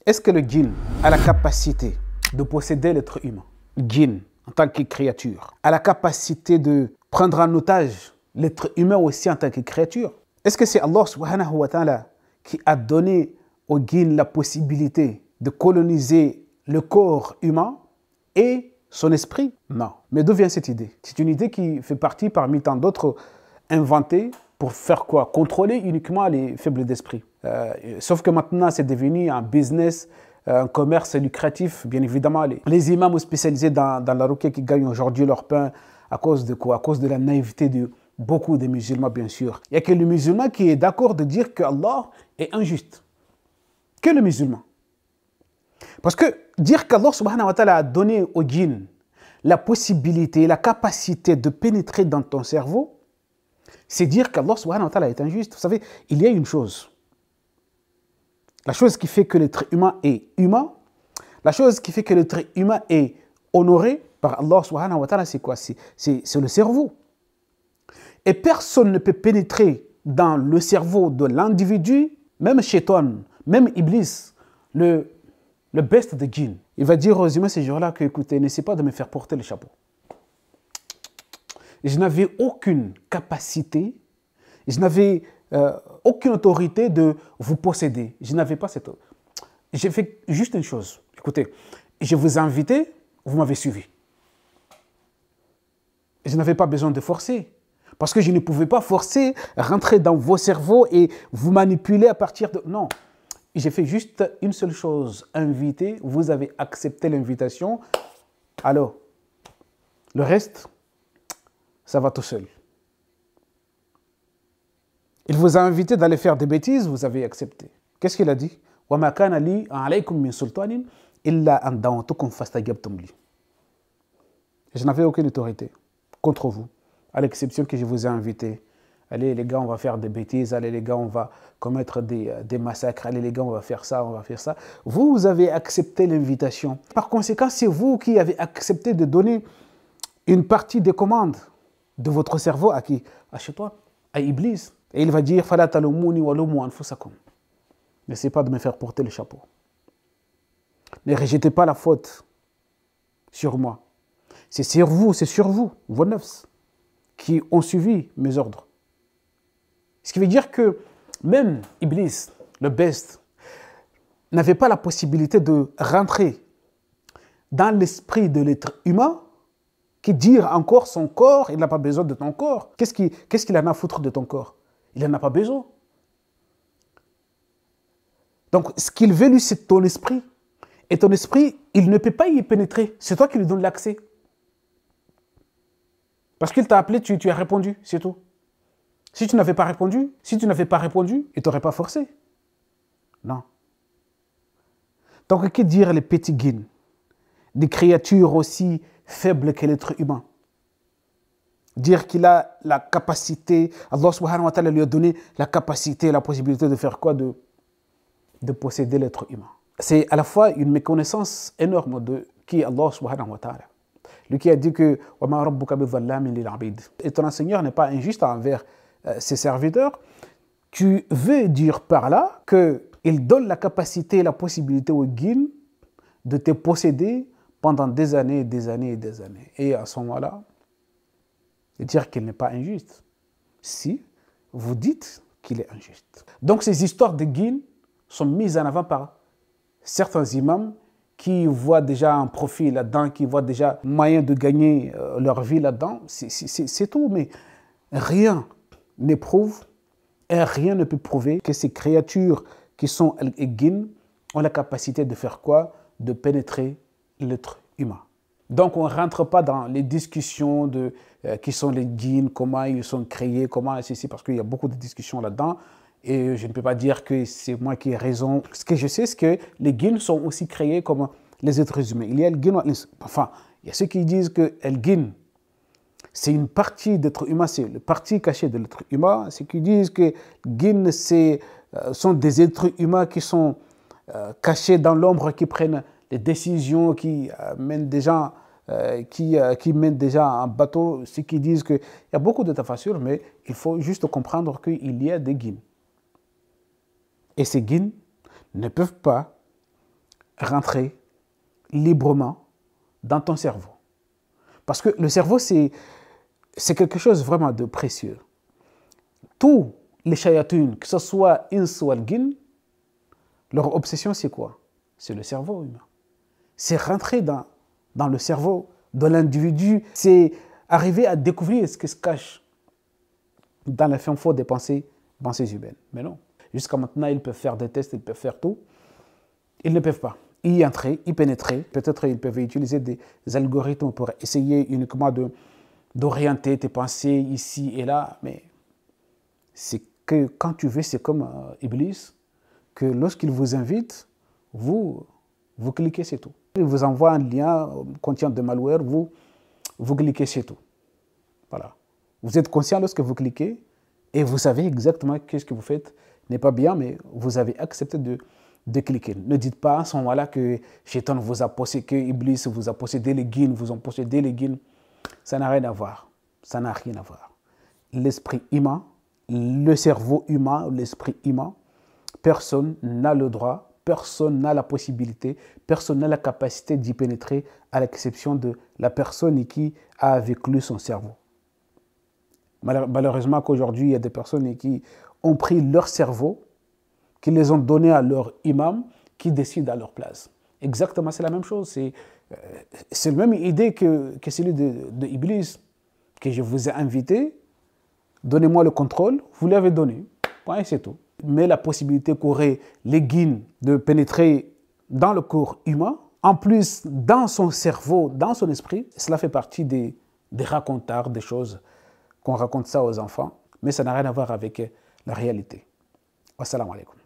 Est-ce que le djinn a la capacité de posséder l'être humain? Djinn, en tant que créature, a la capacité de prendre en otage l'être humain aussi en tant que créature? Est-ce que c'est Allah subhanahu wa ta'ala qui a donné au djinn la possibilité de coloniser le corps humain et son esprit? Non. Mais d'où vient cette idée? C'est une idée qui fait partie parmi tant d'autres inventées pour faire quoi? Contrôler uniquement les faibles d'esprit. Sauf que maintenant, c'est devenu un business, un commerce lucratif. Bien évidemment, les imams spécialisés dans la ruqya qui gagnent aujourd'hui leur pain à cause de quoi? À cause de la naïveté de beaucoup de musulmans, bien sûr. Il n'y a que le musulman qui est d'accord de dire que Allah est injuste. Que le musulman. Parce que dire qu'Allah subhanahu wa ta'ala a donné au djinn la possibilité, la capacité de pénétrer dans ton cerveau, c'est dire qu'Allah subhanahu wa ta'ala est injuste. Vous savez, il y a une chose. La chose qui fait que l'être humain est humain, la chose qui fait que l'être humain est honoré par Allah subhanahu wa ta'ala, c'est quoi? C'est le cerveau. Et personne ne peut pénétrer dans le cerveau de l'individu, même Shaitan, même Iblis, le best de djinn. Il va dire aux humains ces jours-là que, écoutez, n'essayez pas de me faire porter le chapeau. Je n'avais aucune capacité, je n'avais aucune autorité de vous posséder. Je n'avais pas cette... J'ai fait juste une chose. Écoutez, je vous ai invité, vous m'avez suivi. Je n'avais pas besoin de forcer. Parce que je ne pouvais pas forcer, rentrer dans vos cerveaux et vous manipuler à partir de... Non. J'ai fait juste une seule chose. Inviter, vous avez accepté l'invitation. Alors, le reste, ça va tout seul. Il vous a invité d'aller faire des bêtises, vous avez accepté. Qu'est-ce qu'il a dit? وَمَا كَانَ لِي عَلَيْكُمْ مِنْ سُلْطَانٍ إِلَّا أَنْ دَعَوْتُكُمْ فَاسْتَجَبْتُمْ لِي. Je n'avais aucune autorité contre vous, à l'exception que je vous ai invité. Allez les gars, on va faire des bêtises. Allez les gars, on va commettre des massacres. Allez les gars, on va faire ça, on va faire ça. Vous avez accepté l'invitation. Par conséquent, c'est vous qui avez accepté de donner une partie des commandes de votre cerveau à qui? À Shaitan, à Iblis. Et il va dire, فَلَا تَلُمُونِي وَلُمُوا أَنفُسَكُمْ. N'essayez pas de me faire porter le chapeau. Ne rejetez pas la faute sur moi. C'est sur vous, vos nefs, qui ont suivi mes ordres. Ce qui veut dire que même Iblis, le best, n'avait pas la possibilité de rentrer dans l'esprit de l'être humain qui dire encore son corps, il n'a pas besoin de ton corps. Qu'est-ce qu'il en a à foutre de ton corps? Il n'en a pas besoin. Donc, ce qu'il veut, lui, c'est ton esprit. Et ton esprit, il ne peut pas y pénétrer. C'est toi qui lui donnes l'accès. Parce qu'il t'a appelé, tu as répondu, c'est tout. Si tu n'avais pas répondu, il ne t'aurait pas forcé. Non. Donc, que dire les petits djinns, des créatures aussi faibles que l'être humain? Dire qu'il a la capacité, Allah subhanahu wa ta'ala lui a donné la capacité, la possibilité de faire quoi? De posséder l'être humain. C'est à la fois une méconnaissance énorme de qui est Allah subhanahu wa ta'ala. Lui qui a dit que وَمَا رَبُّكَ بِظَلَّامٍ لِلْعَبِيدِ. Et ton Seigneur n'est pas injuste envers ses serviteurs. Tu veux dire par là qu'il donne la capacité et la possibilité au djinn de te posséder pendant des années, des années et des années. Et à ce moment-là, dire qu'il n'est pas injuste. Si vous dites qu'il est injuste. Donc ces histoires de djinn sont mises en avant par certains imams qui voient déjà un profit là-dedans, qui voient déjà un moyen de gagner leur vie là-dedans. C'est tout, mais rien n'éprouve et rien ne peut prouver que ces créatures qui sont les djinns ont la capacité de faire quoi? De pénétrer l'être humain. Donc on ne rentre pas dans les discussions de qui sont les djinns, comment ils sont créés, comment c'est parce qu'il y a beaucoup de discussions là-dedans. Et je ne peux pas dire que c'est moi qui ai raison. Ce que je sais, c'est que les djinns sont aussi créés comme les êtres humains. Il y a le djinn, enfin, il y a ceux qui disent que le djinn, c'est une partie d'être humain, c'est la partie cachée de l'être humain. Ceux qui disent que les djinns, sont des êtres humains qui sont cachés dans l'ombre, qui prennent les décisions, qui mènent des gens, qui mènent déjà un bateau. Ceux qui disent qu'il y a beaucoup de tafassures, mais il faut juste comprendre qu'il y a des djinns. Et ces djinns ne peuvent pas rentrer librement dans ton cerveau. Parce que le cerveau, c'est quelque chose vraiment de précieux. Tous les shayatun, que ce soit ins ou al-jinn, leur obsession, c'est quoi? C'est le cerveau humain. C'est rentrer dans le cerveau de l'individu, c'est arriver à découvrir ce qui se cache dans la fin fond des pensées humaines. Mais non. Jusqu'à maintenant, ils peuvent faire des tests, ils peuvent faire tout. Ils ne peuvent pas y entrer, y pénétrer. Peut-être ils peuvent utiliser des algorithmes pour essayer uniquement d'orienter tes pensées ici et là. Mais c'est que quand tu veux, c'est comme Iblis, que lorsqu'il vous invite, vous cliquez, c'est tout. Il vous envoie un lien contient de malware, vous cliquez, c'est tout. Voilà. Vous êtes conscient lorsque vous cliquez et vous savez exactement ce que vous faites n'est pas bien, mais vous avez accepté de cliquer. Ne dites pas à ce moment-là que Shaitan vous a possédé, que Iblis vous a possédé les djinns, vous ont possédé les djinns. Ça n'a rien à voir. Ça n'a rien à voir. L'esprit humain, le cerveau humain, l'esprit humain, personne n'a le droit, personne n'a la possibilité, personne n'a la capacité d'y pénétrer à l'exception de la personne qui a avec lui son cerveau. Malheureusement qu'aujourd'hui, il y a des personnes qui ont pris leur cerveau, qui les ont donnés à leur imam, qui décide à leur place. Exactement, c'est la même chose. C'est la même idée que celui de Iblis, que je vous ai invité. Donnez-moi le contrôle, vous l'avez donné. Point, c'est tout. Mais la possibilité qu'auraient les djinns de pénétrer dans le corps humain, en plus dans son cerveau, dans son esprit, cela fait partie des racontards, des choses qu'on raconte ça aux enfants, mais ça n'a rien à voir avec la réalité. Wassalamu alaikum.